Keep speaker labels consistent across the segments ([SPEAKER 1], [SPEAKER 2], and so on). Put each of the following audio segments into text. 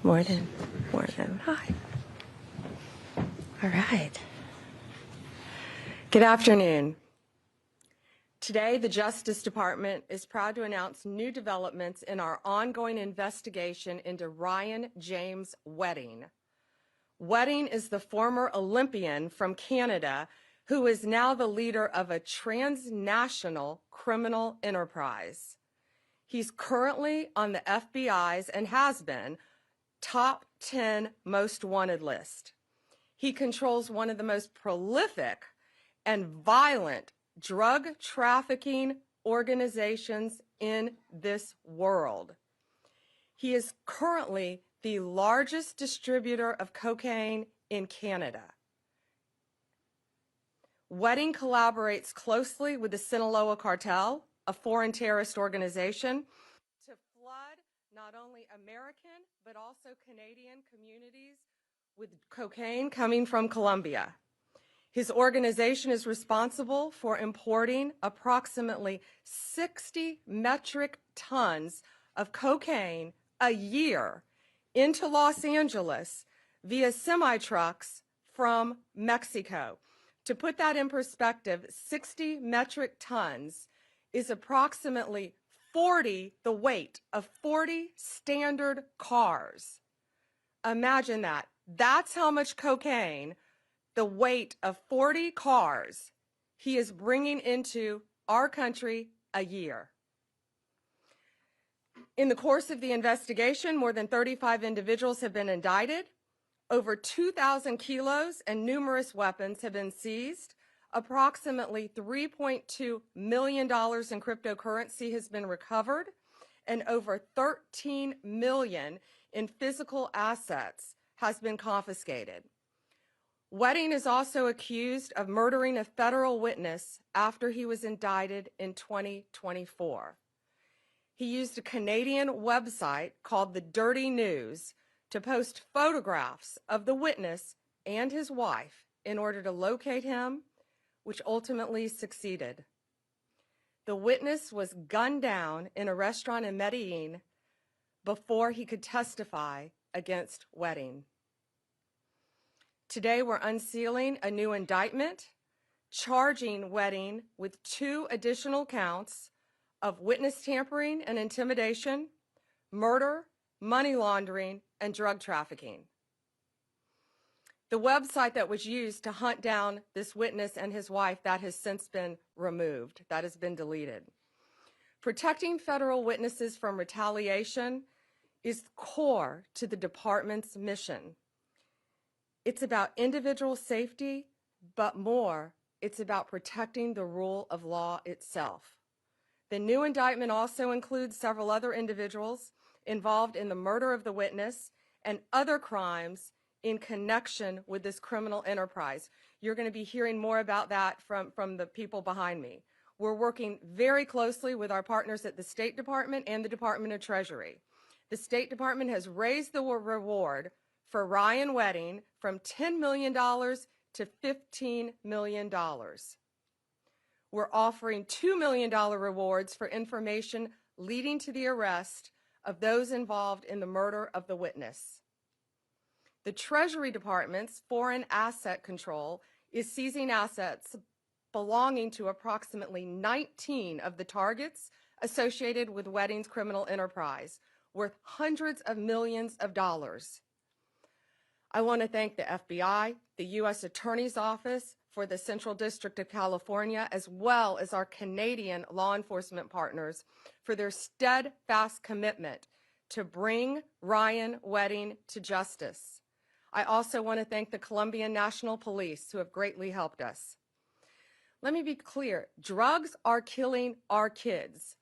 [SPEAKER 1] Morning. Morning. Hi. All right. Good afternoon. Today, the Justice Department is proud to announce new developments in our ongoing investigation into Ryan James Wedding. Wedding is the former Olympian from Canada who is now the leader of a transnational criminal enterprise. He's currently on the FBI's and has been top 10 most wanted list. He controls one of the most prolific and violent drug trafficking organizations in this world. He is currently the largest distributor of cocaine in Canada. Wedding collaborates closely with the Sinaloa cartel, a foreign terrorist organization, to flood not only American but also Canadian communities with cocaine coming from Colombia. His organization is responsible for importing approximately 60 metric tons of cocaine a year into Los Angeles via semi-trucks from Mexico. To put that in perspective, 60 metric tons is approximately the weight of 40 standard cars. Imagine that. That's how much cocaine, the weight of 40 cars, he is bringing into our country a year. In the course of the investigation, more than 35 individuals have been indicted. Over 2,000 kilos and numerous weapons have been seized. Approximately $3.2 million in cryptocurrency has been recovered, and over $13 million in physical assets has been confiscated. Wedding is also accused of murdering a federal witness after he was indicted in 2024. He used a Canadian website called The Dirty News to post photographs of the witness and his wife in order to locate him, which ultimately succeeded. The witness was gunned down in a restaurant in Medellin before he could testify against Wedding. Today, we're unsealing a new indictment, charging Wedding with 2 additional counts of witness tampering and intimidation, murder, money laundering, and drug trafficking. The website that was used to hunt down this witness and his wife, that has since been removed. That has been deleted. Protecting federal witnesses from retaliation is core to the department's mission. It's about individual safety, but more, it's about protecting the rule of law itself. The new indictment also includes several other individuals involved in the murder of the witness and other crimes in connection with this criminal enterprise. You're going to be hearing more about that from the people behind me. We're working very closely with our partners at the State Department and the Department of Treasury. The State Department has raised the reward for Ryan Wedding from $10 million to $15 million. We're offering $2 million rewards for information leading to the arrest of those involved in the murder of the witness. The Treasury Department's Foreign Asset Control is seizing assets belonging to approximately 19 of the targets associated with Wedding's criminal enterprise, worth hundreds of millions of dollars. I want to thank the FBI, the U.S. Attorney's Office for the Central District of California, as well as our Canadian law enforcement partners for their steadfast commitment to bring Ryan Wedding to justice. I also want to thank the Colombian National Police, who have greatly helped us. Let me be clear, drugs are killing our kids.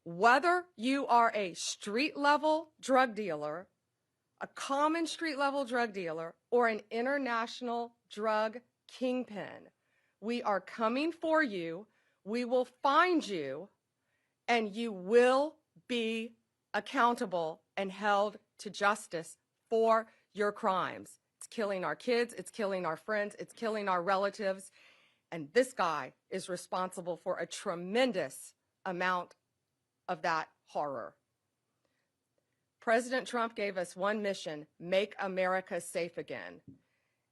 [SPEAKER 1] Whether you are a street-level drug dealer, a common street-level drug dealer, or an international drug kingpin, we are coming for you, we will find you, and you will be accountable and held to justice for your crimes. It's killing our kids, it's killing our friends, it's killing our relatives, and this guy is responsible for a tremendous amount of that horror. President Trump gave us one mission: make America safe again.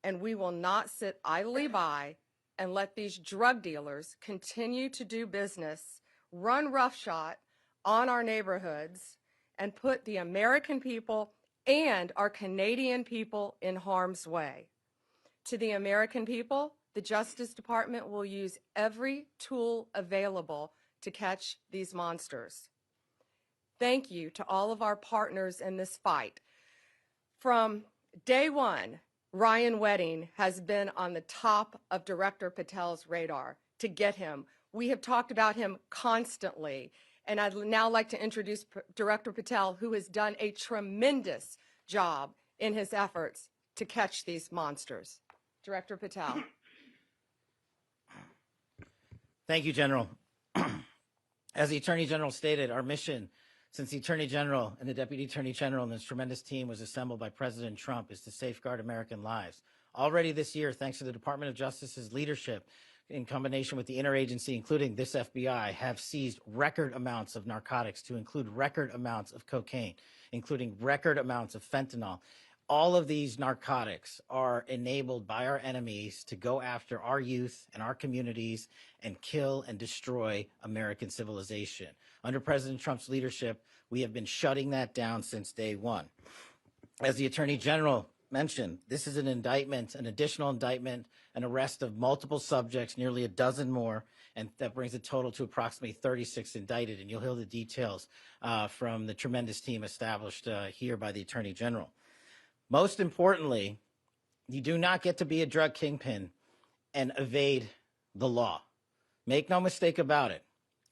[SPEAKER 1] And we will not sit idly by and let these drug dealers continue to do business, run roughshod on our neighborhoods, and put the American people and our Canadian people in harm's way. To the American people, the Justice Department will use every tool available to catch these monsters. Thank you to all of our partners in this fight. From day one, Ryan Wedding has been on the top of Director Patel's radar to get him. We have talked about him constantly, and I'd now like to introduce Director Patel, who has done a tremendous job in his efforts to catch these monsters. Director Patel.
[SPEAKER 2] Thank you, General. As the Attorney General stated, our mission since the Attorney General and the Deputy Attorney General and this tremendous team was assembled by President Trump is to safeguard American lives. Already this year, thanks to the Department of Justice's leadership, in combination with the interagency, including this FBI, have seized record amounts of narcotics, to include record amounts of cocaine, including record amounts of fentanyl. All of these narcotics are enabled by our enemies to go after our youth and our communities and kill and destroy American civilization. Under President Trump's leadership, we have been shutting that down since day one. As the Attorney General mentioned, this is an indictment, an additional indictment, an arrest of multiple subjects, nearly a dozen more, and that brings the total to approximately 36 indicted. And you'll hear the details from the tremendous team established here by the Attorney General. Most importantly, you do not get to be a drug kingpin and evade the law. Make no mistake about it.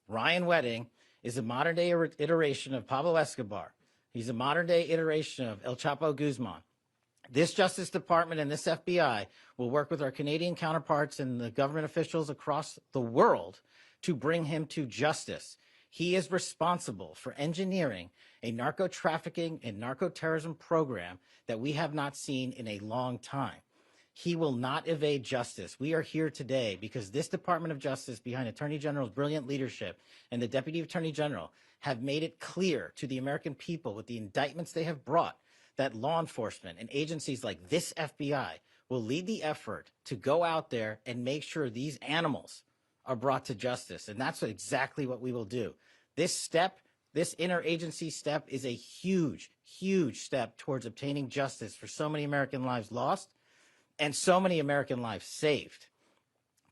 [SPEAKER 2] Ryan Wedding is a modern-day iteration of Pablo Escobar. He's a modern-day iteration of El Chapo Guzman. This Justice Department and this FBI will work with our Canadian counterparts and the government officials across the world to bring him to justice. He is responsible for engineering a narco-trafficking and narco-terrorism program that we have not seen in a long time. He will not evade justice. We are here today because this Department of Justice, behind Attorney General's brilliant leadership and the Deputy Attorney General, have made it clear to the American people with the indictments they have brought that law enforcement and agencies like this FBI will lead the effort to go out there and make sure these animals are brought to justice. And that's exactly what we will do. This step, this interagency step, is a huge, huge step towards obtaining justice for so many American lives lost and so many American lives saved.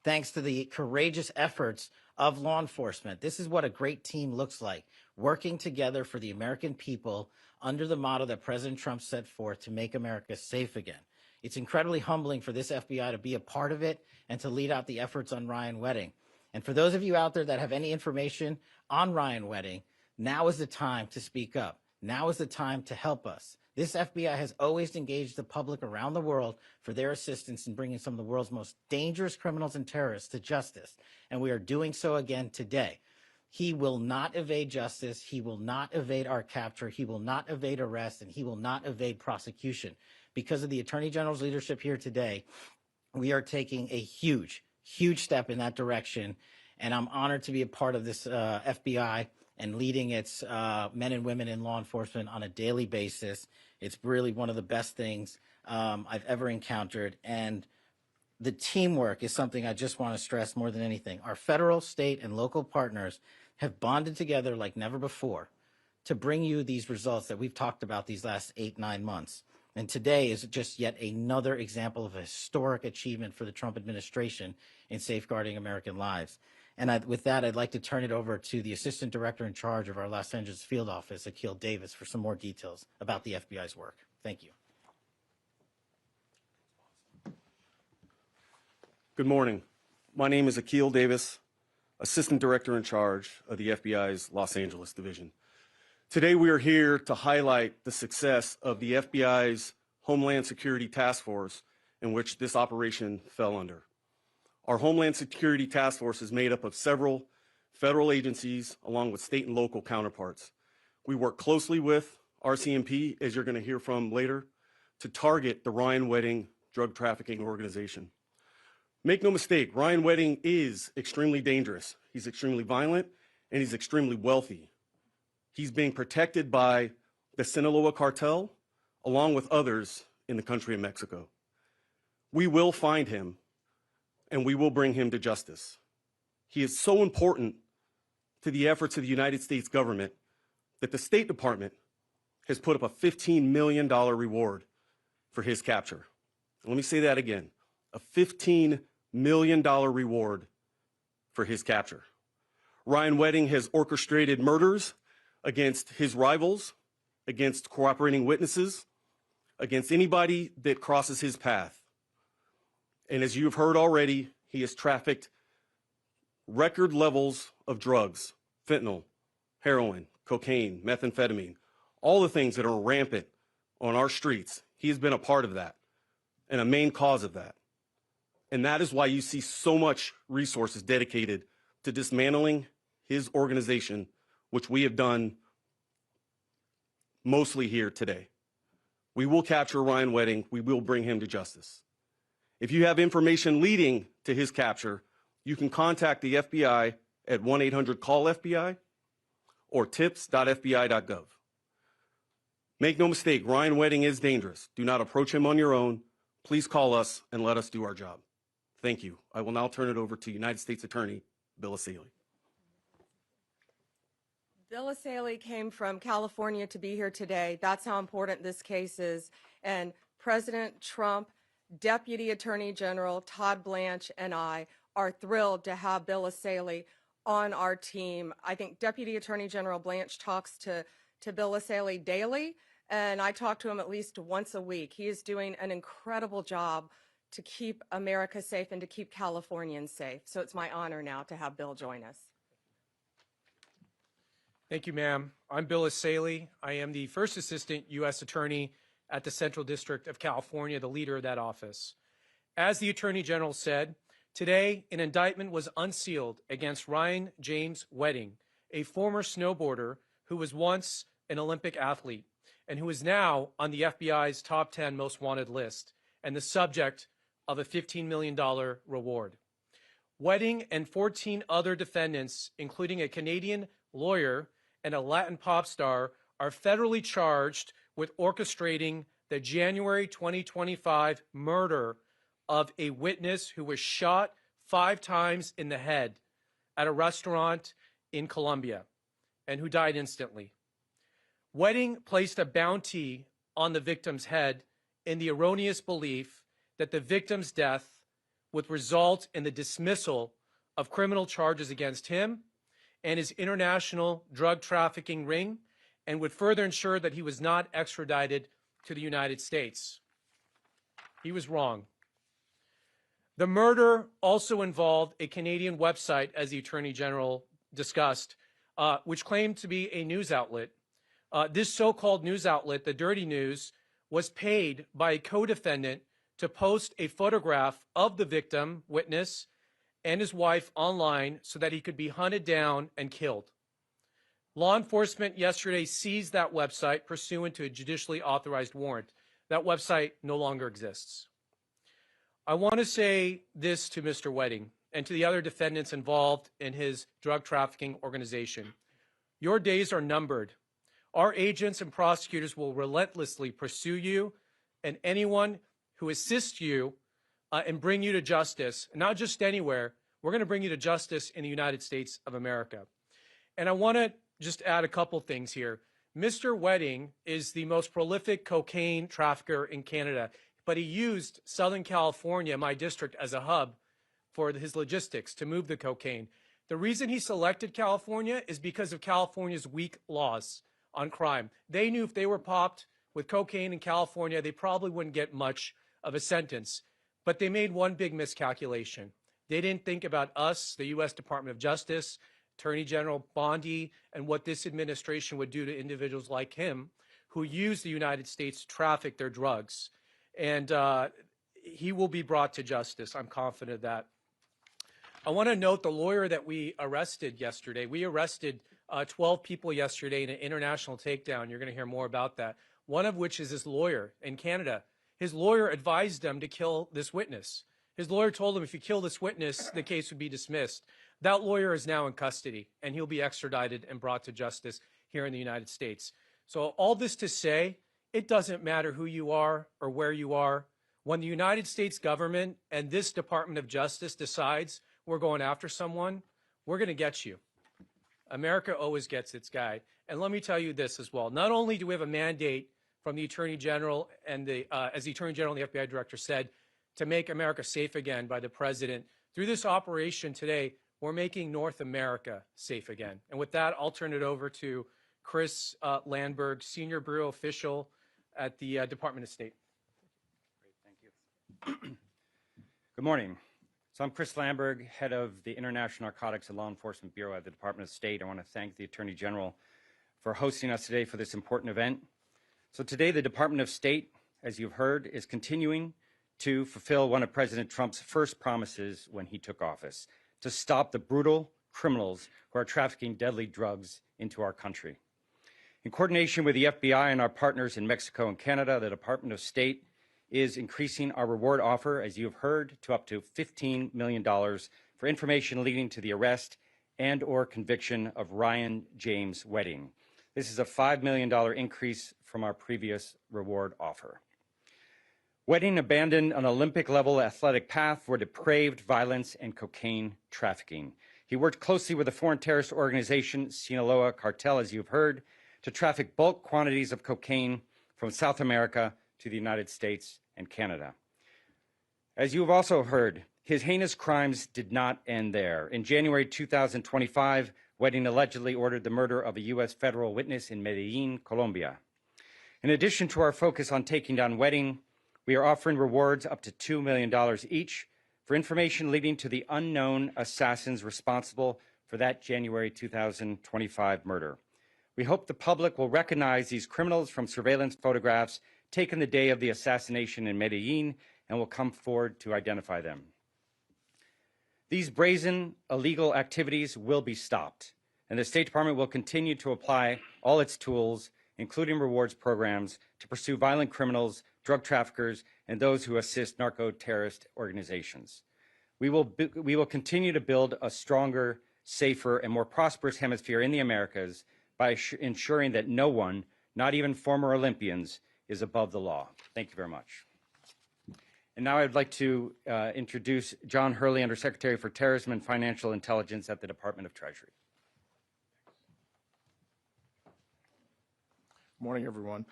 [SPEAKER 2] Thanks to the courageous efforts of law enforcement. This is what a great team looks like, working together for the American people under the motto that President Trump set forth to make America safe again. It's incredibly humbling for this FBI to be a part of it and to lead out the efforts on Ryan Wedding. And for those of you out there that have any information on Ryan Wedding, now is the time to speak up. Now is the time to help us. This FBI has always engaged the public around the world for their assistance in bringing some of the world's most dangerous criminals and terrorists to justice. And we are doing so again today. He will not evade justice. He will not evade our capture. He will not evade arrest, and he will not evade prosecution. Because of the Attorney General's leadership here today, we are taking a huge, huge step in that direction. And I'm honored to be a part of this FBI and leading its men and women in law enforcement on a daily basis. It's really one of the best things I've ever encountered. And the teamwork is something I just want to stress more than anything. Our federal, state, and local partners have bonded together like never before to bring you these results that we've talked about these last 8-9 months. And today is just yet another example of a historic achievement for the Trump administration in safeguarding American lives. And with that, I'd like to turn it over to the Assistant Director in charge of our Los Angeles field office, Akil Davis, for some more details about the FBI's work. Thank you.
[SPEAKER 3] Good morning. My name is Akil Davis, Assistant Director in charge of the FBI's Los Angeles Division. Today we are here to highlight the success of the FBI's Homeland Security Task Force, in which this operation fell under. Our Homeland Security Task Force is made up of several federal agencies along with state and local counterparts. We work closely with RCMP, as you're going to hear from later, to target the Ryan Wedding drug trafficking organization. Make no mistake, Ryan Wedding is extremely dangerous. He's extremely violent, and he's extremely wealthy. He's being protected by the Sinaloa cartel, along with others in the country of Mexico. We will find him, and we will bring him to justice. He is so important to the efforts of the United States government that the State Department has put up a $15 million reward for his capture. Let me say that again, a $15 million reward for his capture. Ryan Wedding has orchestrated murders against his rivals, against cooperating witnesses, against anybody that crosses his path. And as you've heard already, he has trafficked record levels of drugs, fentanyl, heroin, cocaine, methamphetamine, all the things that are rampant on our streets. He has been a part of that and a main cause of that. And that is why you see so much resources dedicated to dismantling his organization, which we have done mostly here today. We will capture Ryan Wedding. We will bring him to justice. If you have information leading to his capture, you can contact the FBI at 1-800-CALL-FBI or tips.fbi.gov. Make no mistake, Ryan Wedding is dangerous. Do not approach him on your own. Please call us and let us do our job. Thank you. I will now turn it over to United States Attorney Bill Asaley.
[SPEAKER 1] Bill Asaley came from California to be here today. That's how important this case is. And President Trump, Deputy Attorney General Todd Blanche, and I are thrilled to have Bill Asaley on our team. I think Deputy Attorney General Blanche talks to Bill Asaley daily, and I talk to him at least once a week. He is doing an incredible job to keep America safe and to keep Californians safe. So it's my honor now to have Bill join us.
[SPEAKER 4] Thank you, ma'am. I'm Bill Asaley. I am the First Assistant U.S. Attorney at the Central District of California, the leader of that office. As the Attorney General said, today an indictment was unsealed against Ryan James Wedding, a former snowboarder who was once an Olympic athlete and who is now on the FBI's top 10 most wanted list and the subject of a $15 million reward. Wedding and 14 other defendants, including a Canadian lawyer and a Latin pop star, are federally charged with orchestrating the January 2025 murder of a witness who was shot 5 times in the head at a restaurant in Colombia and who died instantly. Wedding placed a bounty on the victim's head in the erroneous belief that the victim's death would result in the dismissal of criminal charges against him and his international drug trafficking ring, and would further ensure that he was not extradited to the United States. He was wrong. The murder also involved a Canadian website, as the Attorney General discussed, which claimed to be a news outlet. This so-called news outlet, the Dirty News, was paid by a co-defendant to post a photograph of the victim, witness, and his wife online so that he could be hunted down and killed. Law enforcement yesterday seized that website pursuant to a judicially authorized warrant. That website no longer exists. I want to say this to Mr. Wedding and to the other defendants involved in his drug trafficking organization. Your days are numbered. Our agents and prosecutors will relentlessly pursue you and anyone who assists you and bring you to justice, not just anywhere. We're going to bring you to justice in the United States of America. And I want to just add a couple things here. Mr. Wedding is the most prolific cocaine trafficker in Canada, but he used Southern California, my district, as a hub for his logistics to move the cocaine. The reason he selected California is because of California's weak laws on crime. They knew if they were popped with cocaine in California, they probably wouldn't get much of a sentence. But they made one big miscalculation. They didn't think about us, the U.S. Department of Justice, Attorney General Bondi, and what this administration would do to individuals like him who use the United States to traffic their drugs. And he will be brought to justice. I'm confident of that. I want to note the lawyer that we arrested yesterday. We arrested 12 people yesterday in an international takedown. You're going to hear more about that. One of which is his lawyer in Canada. His lawyer advised them to kill this witness. His lawyer told him if you kill this witness, the case would be dismissed. That lawyer is now in custody, and he'll be extradited and brought to justice here in the United States. So all this to say, it doesn't matter who you are or where you are. When the United States government and this Department of Justice decides we're going after someone, we're going to get you. America always gets its guy. And let me tell you this as well. Not only do we have a mandate from the Attorney General and as the Attorney General and the FBI Director said, to make America safe again by the President, through this operation today, we're making North America safe again. And with that, I'll turn it over to Chris Landberg, Senior Bureau Official at the Department of State.
[SPEAKER 5] Great, thank you. Good morning. So I'm Chris Landberg, head of the International Narcotics and Law Enforcement Bureau at the Department of State. I want to thank the Attorney General for hosting us today for this important event. So today, the Department of State, as you've heard, is continuing to fulfill one of President Trump's first promises when he took office, to stop the brutal criminals who are trafficking deadly drugs into our country. In coordination with the FBI and our partners in Mexico and Canada, the Department of State is increasing our reward offer, as you've heard, to up to $15 million for information leading to the arrest and or conviction of Ryan James Wedding. This is a $5 million increase from our previous reward offer. Wedding abandoned an Olympic-level athletic path for depraved violence and cocaine trafficking. He worked closely with the foreign terrorist organization Sinaloa Cartel, as you've heard, to traffic bulk quantities of cocaine from South America to the United States and Canada. As you have also heard, his heinous crimes did not end there. In January 2025, Wedding allegedly ordered the murder of a U.S. federal witness in Medellin, Colombia. In addition to our focus on taking down Wedding, we are offering rewards up to $2 million each for information leading to the unknown assassins responsible for that January 2025 murder. We hope the public will recognize these criminals from surveillance photographs taken the day of the assassination in Medellin and will come forward to identify them. These brazen, illegal activities will be stopped, and the State Department will continue to apply all its tools, including rewards programs, to pursue violent criminals, drug traffickers, and those who assist narco-terrorist organizations. We will continue to build a stronger, safer, and more prosperous hemisphere in the Americas by ensuring that no one, not even former Olympians, is above the law. Thank you very much. And now I'd like to introduce John Hurley, Undersecretary for Terrorism and Financial Intelligence at the Department of Treasury.
[SPEAKER 6] Good morning, everyone.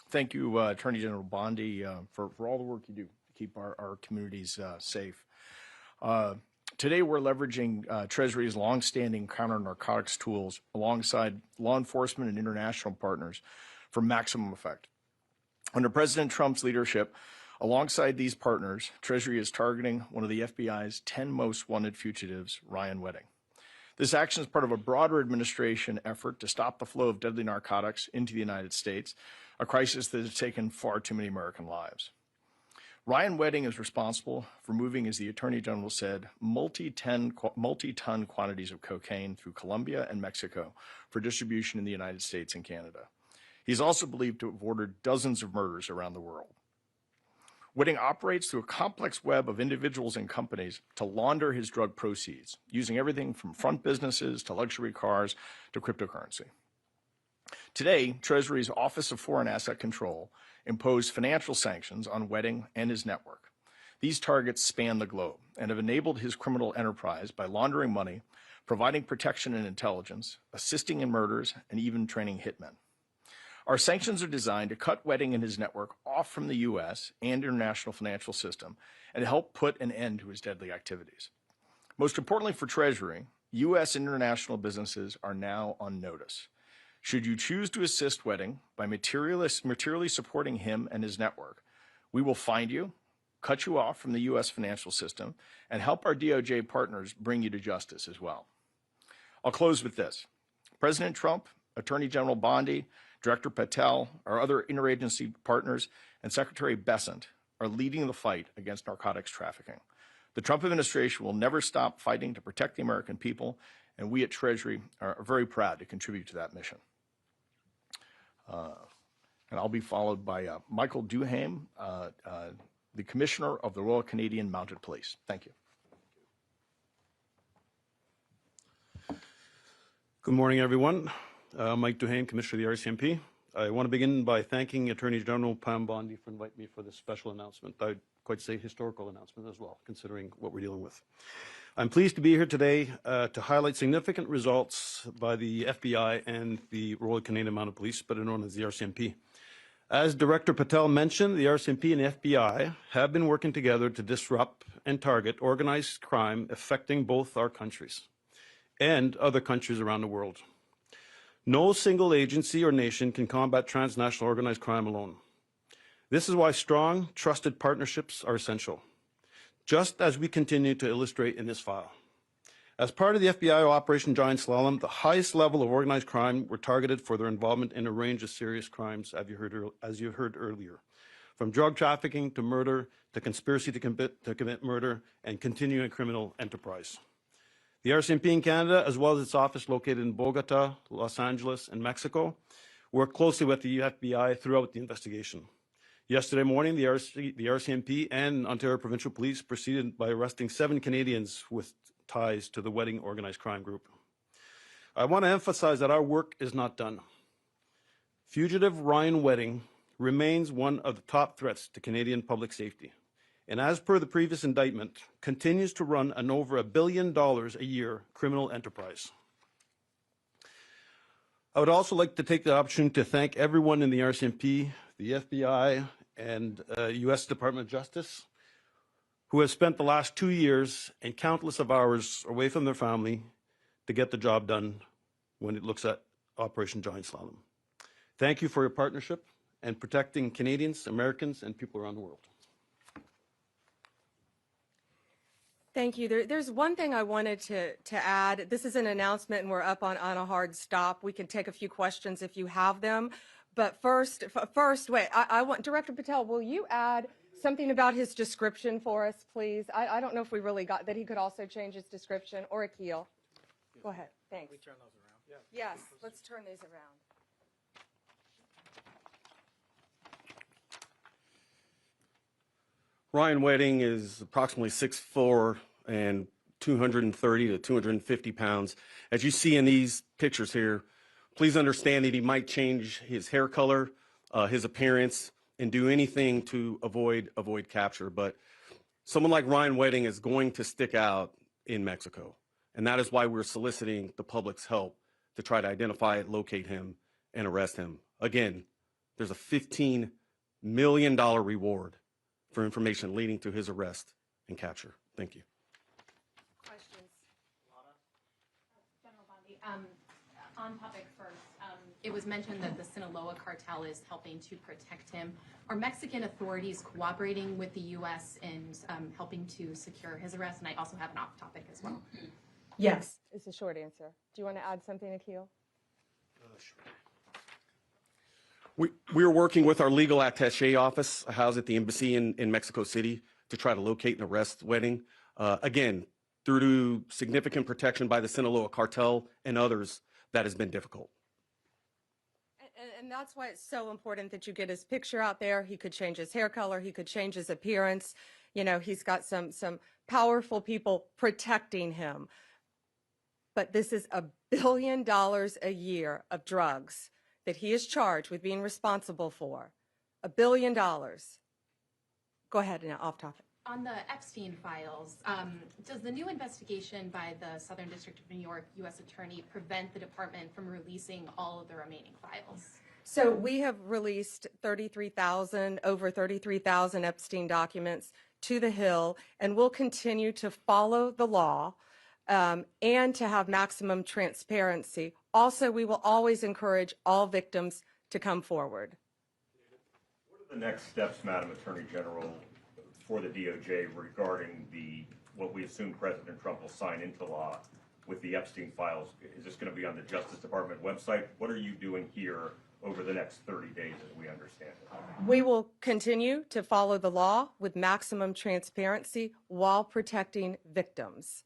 [SPEAKER 6] Thank you, Attorney General Bondi, for all the work you do to keep our communities safe. Today, we're leveraging Treasury's longstanding counter-narcotics tools alongside law enforcement and international partners for maximum effect. Under President Trump's leadership, alongside these partners, Treasury is targeting one of the FBI's 10 most wanted fugitives, Ryan Wedding. This action is part of a broader administration effort to stop the flow of deadly narcotics into the United States, a crisis that has taken far too many American lives. Ryan Wedding is responsible for moving, as the Attorney General said, multi-ton quantities of cocaine through Colombia and Mexico for distribution in the United States and Canada. He's also believed to have ordered dozens of murders around the world. Wedding operates through a complex web of individuals and companies to launder his drug proceeds, using everything from front businesses to luxury cars to cryptocurrency. Today, Treasury's Office of Foreign Asset Control imposed financial sanctions on Wedding and his network. These targets span the globe and have enabled his criminal enterprise by laundering money, providing protection and intelligence, assisting in murders, and even training hitmen. Our sanctions are designed to cut Wedding and his network off from the U.S. and international financial system and to help put an end to his deadly activities. Most importantly for Treasury, U.S. and international businesses are now on notice. Should you choose to assist Wedding by materially supporting him and his network, we will find you, cut you off from the U.S. financial system, and help our DOJ partners bring you to justice as well. I'll close with this. President Trump, Attorney General Bondi, Director Patel, our other interagency partners, and Secretary Bessent are leading the fight against narcotics trafficking. The Trump administration will never stop fighting to protect the American people, and we at Treasury are very proud to contribute to that mission. And I'll be followed by Michael Duham, the Commissioner of the Royal Canadian Mounted Police. Thank you.
[SPEAKER 7] Good morning, everyone.
[SPEAKER 3] Mike Duhane, Commissioner of the RCMP. I want to begin by thanking Attorney General Pam Bondi for inviting me for this special announcement. I'd quite say historical announcement as well, considering what we're dealing with. I'm pleased to be here today to highlight significant results by the FBI and the Royal Canadian Mounted Police, better known as the RCMP. As Director Patel mentioned, the RCMP and the FBI have been working together to disrupt and target organized crime affecting both our countries and other countries around the world. No single agency or nation can combat transnational organized crime alone. This is why strong, trusted partnerships are essential, just as we continue to illustrate in this file. As part of the FBI Operation Giant Slalom, the highest level of organized crime were targeted for their involvement in a range of serious crimes, as you heard earlier, from drug trafficking to murder to conspiracy to commit murder and continuing criminal enterprise. The RCMP in Canada, as well as its office located in Bogota, Los Angeles, and Mexico, worked closely with the FBI throughout the investigation. Yesterday morning, the RCMP and Ontario Provincial Police proceeded by arresting 7 Canadians with ties to the wedding organized crime group. I want to emphasize that our work is not done. Fugitive Ryan Wedding remains one of the top threats to Canadian public safety, and as per the previous indictment, continues to run an over $1 billion a year criminal enterprise. I would also like to take the opportunity to thank everyone in the RCMP, the FBI, and U.S. Department of Justice, who have spent the last 2 years and countless of hours away from their family to get the job done when it looks at Operation Giant Slalom. Thank you for your partnership and protecting Canadians, Americans, and people around the world.
[SPEAKER 1] Thank you. There's one thing I wanted to add. This is an announcement, and we're up on a hard stop. We can take a few questions if you have them. But first, wait, I want, Director Patel, will you add something about his description for us, please? I don't know if we really got that he could also change his description, or Akil. Go ahead. Thanks.
[SPEAKER 2] We turn those around.
[SPEAKER 1] Yes, let's turn these around.
[SPEAKER 3] Ryan Wedding is approximately 6'4" and 230 to 250 pounds. As you see in these pictures here, please understand that he might change his hair color, his appearance, and do anything to avoid capture. But someone like Ryan Wedding is going to stick out in Mexico. And that is why we're soliciting the public's help to try to identify, locate him, and arrest him. Again, there's a $15 million reward for information leading to his arrest and capture. Thank you.
[SPEAKER 1] Questions?
[SPEAKER 7] General Bondi, on topic first, it was mentioned that the Sinaloa cartel is helping to protect him. Are Mexican authorities cooperating with the U.S. in helping to secure his arrest? And I also have an off topic as well.
[SPEAKER 1] Yes. It's a short answer. Do you want to add something, Akil?
[SPEAKER 3] Sure. We're working with our legal attaché office housed at the embassy in Mexico City to try to locate and arrest Wedding. Again, due to significant protection by the Sinaloa cartel and others, that has been difficult.
[SPEAKER 1] And that's why it's so important that you get his picture out there. He could change his hair color. He could change his appearance. You know, he's got some powerful people protecting him. But this is $1 billion a year of drugs that he is charged with being responsible for. $1 billion. Go ahead, now, off topic.
[SPEAKER 7] On the Epstein files, does the new investigation by the Southern District of New York U.S. Attorney prevent the department from releasing all of the remaining files?
[SPEAKER 1] So we have released over 33,000 Epstein documents to the Hill, and we'll continue to follow the law and to have maximum transparency. Also, we will always encourage all victims to come forward.
[SPEAKER 8] What are the next steps, Madam Attorney General, for the DOJ regarding what we assume President Trump will sign into law with the Epstein files? Is this going to be on the Justice Department website? What are you doing here over the next 30 days as we understand it?
[SPEAKER 1] We will continue to follow the law with maximum transparency while protecting victims.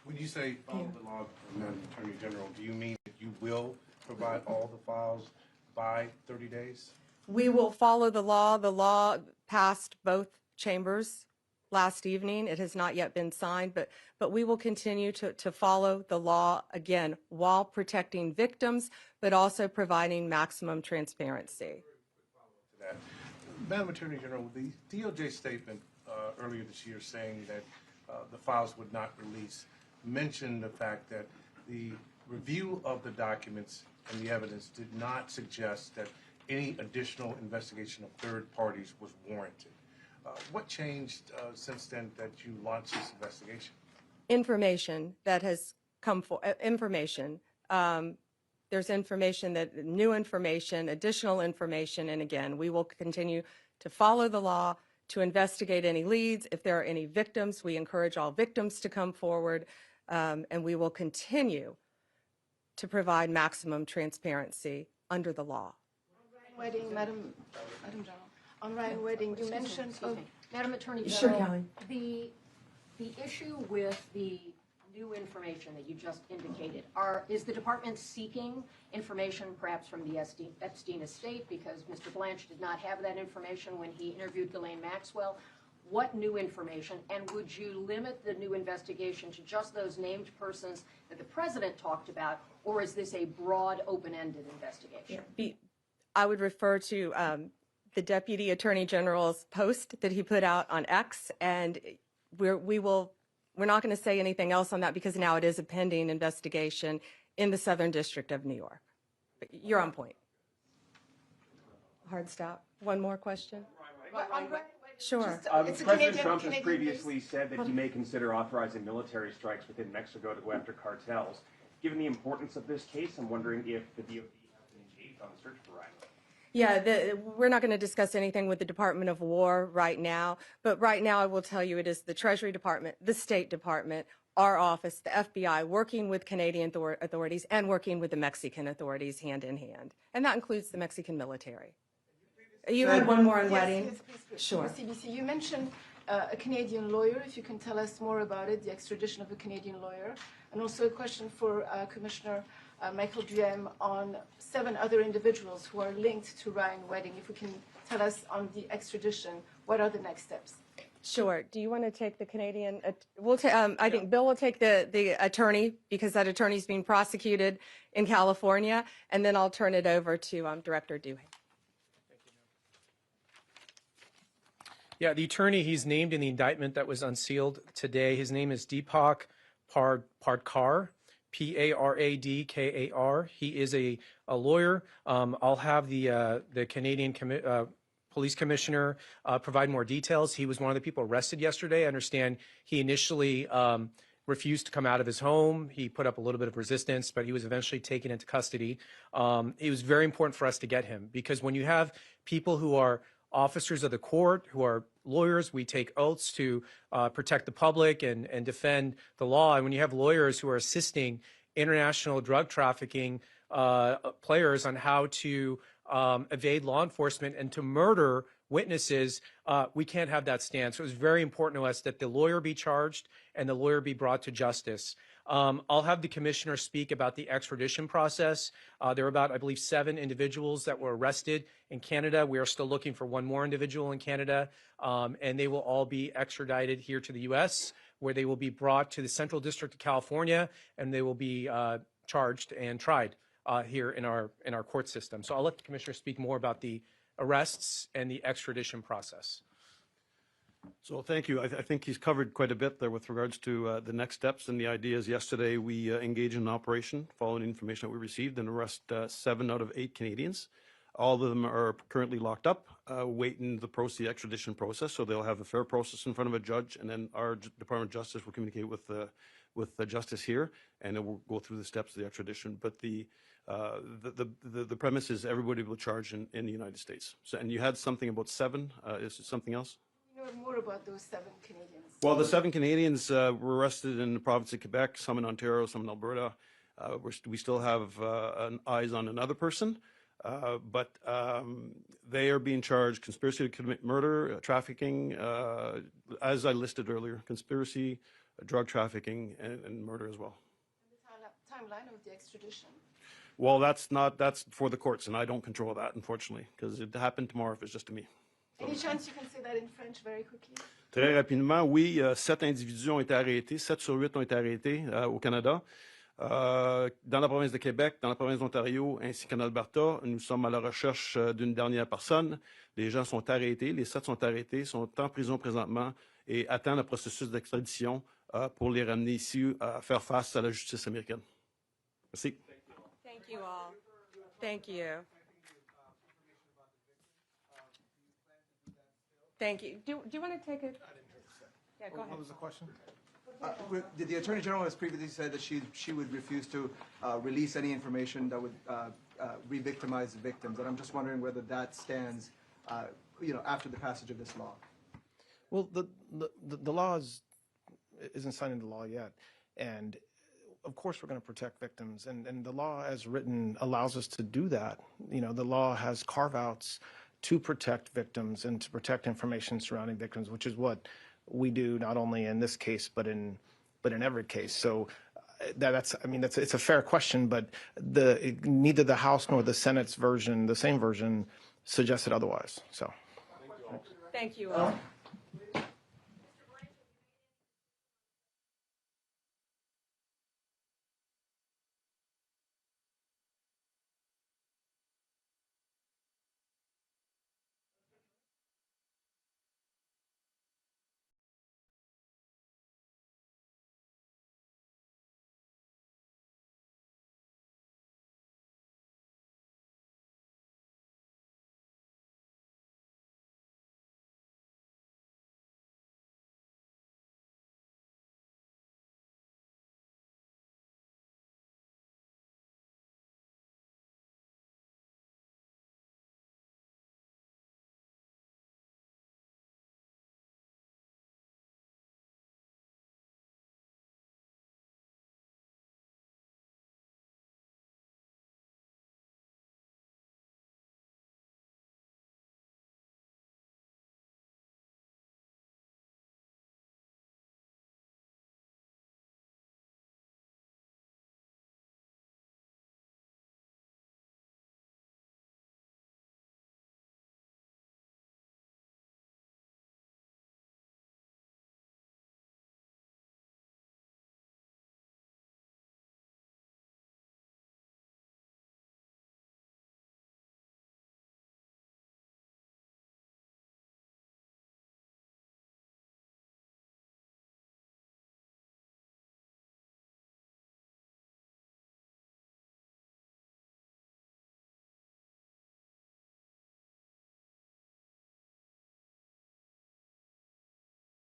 [SPEAKER 9] When you say follow the law, Madam Attorney General, do you mean that you will provide all the files by 30 days?
[SPEAKER 1] We will follow the law. The law passed both chambers last evening. It has not yet been signed, but we will continue to follow the law, again, while protecting victims, but also providing maximum transparency.
[SPEAKER 9] That. Madam Attorney General, the DOJ statement earlier this year saying that the files would not release mentioned the fact that the review of the documents and the evidence did not suggest that any additional investigation of third parties was warranted. What changed since then that you launched this investigation?
[SPEAKER 1] Information that has come for information. There's information that new information, additional information, and again, we will continue to follow the law, to investigate any leads. If there are any victims, we encourage all victims to come forward, and we will continue to provide maximum transparency under the law.
[SPEAKER 10] Wedding, Madam General. On Ryan Wedding, you mentioned.
[SPEAKER 11] Madam Attorney General,
[SPEAKER 1] Sure, Kelly.
[SPEAKER 11] The issue with the new information that you just indicated, is the department seeking information perhaps from the Epstein estate because Mr. Blanche did not have that information when he interviewed Ghislaine Maxwell? What new information, and would you limit the new investigation to just those named persons that the president talked about, or is this a broad, open-ended investigation?
[SPEAKER 1] I would refer to the Deputy Attorney General's post that he put out on X, and we're not going to say anything else on that because now it is a pending investigation in the Southern District of New York. But you're on point. Hard stop. One more question? Sure.
[SPEAKER 12] President Trump has previously said that he may consider authorizing military strikes within Mexico to go after cartels. Given the importance of this case, I'm wondering if the DOD has been engaged on the search for Ryan.
[SPEAKER 1] Yeah, we're not going to discuss anything with the Department of War right now, but right now I will tell you it is the Treasury Department, the State Department, our office, the FBI, working with Canadian authorities and working with the Mexican authorities hand in hand. And that includes the Mexican military. You had one more on wedding?
[SPEAKER 10] Yes, please.
[SPEAKER 1] Sure.
[SPEAKER 10] CBC, you mentioned a Canadian lawyer. If you can tell us more about it, the extradition of a Canadian lawyer. And also a question for Commissioner Michael Duhem on 7 other individuals who are linked to Ryan Wedding. If we can tell us on the extradition, what are the next steps?
[SPEAKER 1] Sure. Do you want to take the Canadian? I think Bill will take the attorney because that attorney is being prosecuted in California, and then I'll turn it over to Director Duhem.
[SPEAKER 4] Yeah, the attorney he's named in the indictment that was unsealed today, his name is Deepak Pardkar, Paradkar. He is a lawyer. I'll have the Canadian police commissioner provide more details. He was one of the people arrested yesterday. I understand he initially refused to come out of his home. He put up a little bit of resistance, but he was eventually taken into custody. It was very important for us to get him because when you have people who are officers of the court, who are lawyers, we take oaths to protect the public and defend the law. And when you have lawyers who are assisting international drug trafficking players on how to evade law enforcement and to murder witnesses, we can't have that stand. So it was very important to us that the lawyer be charged and the lawyer be brought to justice. I'll have the commissioner speak about the extradition process. There are about, I believe, 7 individuals that were arrested in Canada. We are still looking for one more individual in Canada, and they will all be extradited here to the U.S., where they will be brought to the Central District of California, and they will be charged and tried here in our court system. So I'll let the commissioner speak more about the arrests and the extradition process.
[SPEAKER 3] So thank you. I think he's covered quite a bit there with regards to the next steps and the ideas. Yesterday, we engaged in an operation following information that we received and arrest 7 out of 8 Canadians. All of them are currently locked up, waiting the extradition process. So they'll have a fair process in front of a judge, and then our Department of Justice will communicate with the justice here, and it will go through the steps of the extradition. But the premise is everybody will charge in the United States. So, and you had something about 7. Is it something else?
[SPEAKER 10] More about those 7 Canadians.
[SPEAKER 3] Well, the 7 Canadians were arrested in the province of Quebec, some in Ontario, some in Alberta. We still have eyes on another person, but they are being charged conspiracy to commit murder, trafficking, as I listed earlier, conspiracy, drug trafficking, and murder as well.
[SPEAKER 10] And the timeline of the extradition?
[SPEAKER 3] Well, that's for the courts, and I don't control that, unfortunately, because it happened tomorrow if it's just to me.
[SPEAKER 10] Any chance you can say that in French very quickly?
[SPEAKER 3] Très rapidement, oui, 7 individus ont été arrêtés, 7 sur 8 ont été arrêtés au Canada. Dans la province de Québec, dans la province d'Ontario, ainsi qu'en Alberta, nous sommes à la recherche d'une dernière personne. Les gens sont arrêtés, les 7 sont arrêtés, sont en prison présentement et attendent le processus d'extradition pour les ramener ici à faire face à la justice américaine. Merci.
[SPEAKER 1] Thank you all. Thank you. Thank you. Do you want to take it? Yeah, go ahead.
[SPEAKER 13] What was the question? The Attorney General has previously said that she would refuse to release any information that would re-victimize victims, and I'm just wondering whether that stands, after the passage of this law.
[SPEAKER 6] Well, the law isn't signed into law yet, and of course we're going to protect victims, and the law as written allows us to do that. The law has carve-outs to protect victims and to protect information surrounding victims, which is what we do not only in this case but in every case. So it's a fair question, but neither the House nor the Senate's version, the same version, suggested otherwise. So
[SPEAKER 1] Thank you all.